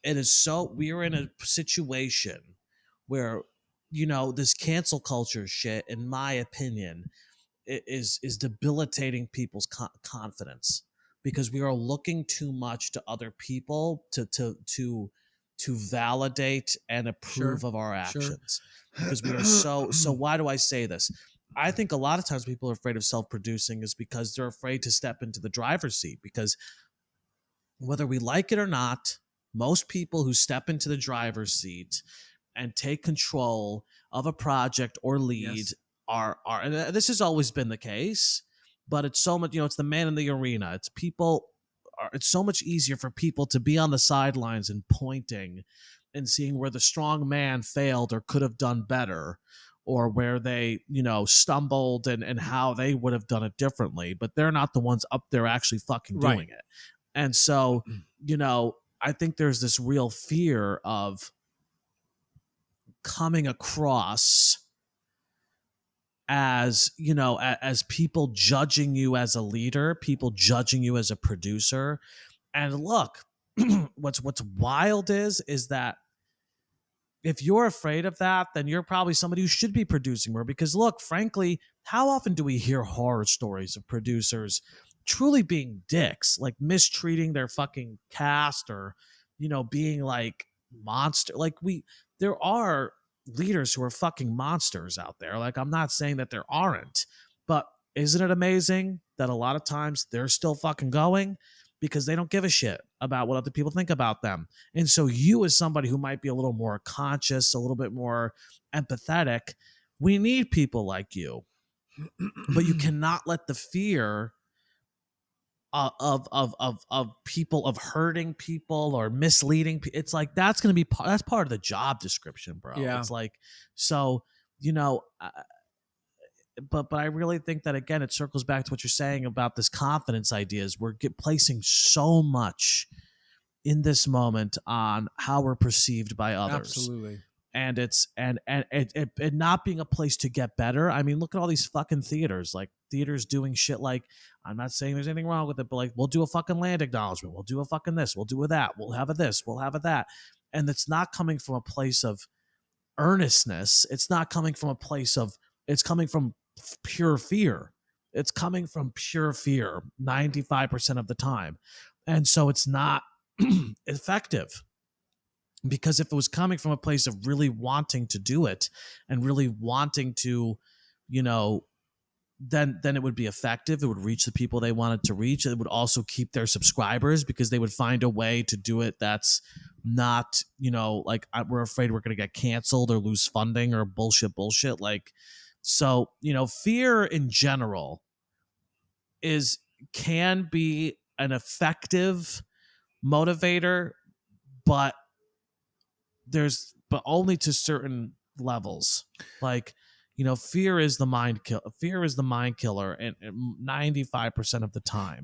it is so, we're in a situation where, this cancel culture shit, in my opinion, is debilitating people's confidence, because we are looking too much to other people to validate and approve Sure. of our Sure. actions, because we are so. Why do I say this? I think a lot of times people are afraid of self-producing is because they're afraid to step into the driver's seat, because whether we like it or not, most people who step into the driver's seat and take control of a project or lead Yes. are and this has always been the case, but it's so much, it's the man in the arena. It's people it's so much easier for people to be on the sidelines and pointing and seeing where the strong man failed or could have done better, or where they, stumbled, and how they would have done it differently, but they're not the ones up there actually fucking Right. doing it. And so, I think there's this real fear of coming across as, as people judging you as a leader, people judging you as a producer. And look, what's wild is that if you're afraid of that, then you're probably somebody who should be producing more. Because look, frankly, how often do we hear horror stories of producers truly being dicks, like mistreating their fucking cast, or, being like monster? There are leaders who are fucking monsters out there. Like, I'm not saying that there aren't, but isn't it amazing that a lot of times they're still fucking going because they don't give a shit about what other people think about them? And so you, as somebody who might be a little more conscious, a little bit more empathetic, we need people like you. But you cannot let the fear of people, of hurting people or misleading. It's like, that's going to be that's part of the job description, bro. Yeah. It's like, so, you know, but I really think that, again, it circles back to what you're saying about this confidence ideas. We're placing so much in this moment on how we're perceived by others, Absolutely. and it's and it not being a place to get better. I mean, look at all these fucking theaters, like theaters doing shit like, I'm not saying there's anything wrong with it, but like, we'll do a fucking land acknowledgement, we'll do a fucking this, we'll do a that, we'll have a this, we'll have a that, and it's not coming from a place of earnestness. It's not coming from a place of, it's coming from pure fear. It's coming from pure fear 95% of the time. And so it's not effective, because if it was coming from a place of really wanting to do it and really wanting to, you know, then it would be effective. It would reach the people they wanted to reach. It would also keep their subscribers, because they would find a way to do it that's not, like, we're afraid we're going to get canceled or lose funding or bullshit. Like, so, fear in general can be an effective motivator, but only to certain levels. Like, fear is the mind killer, and 95% of the time.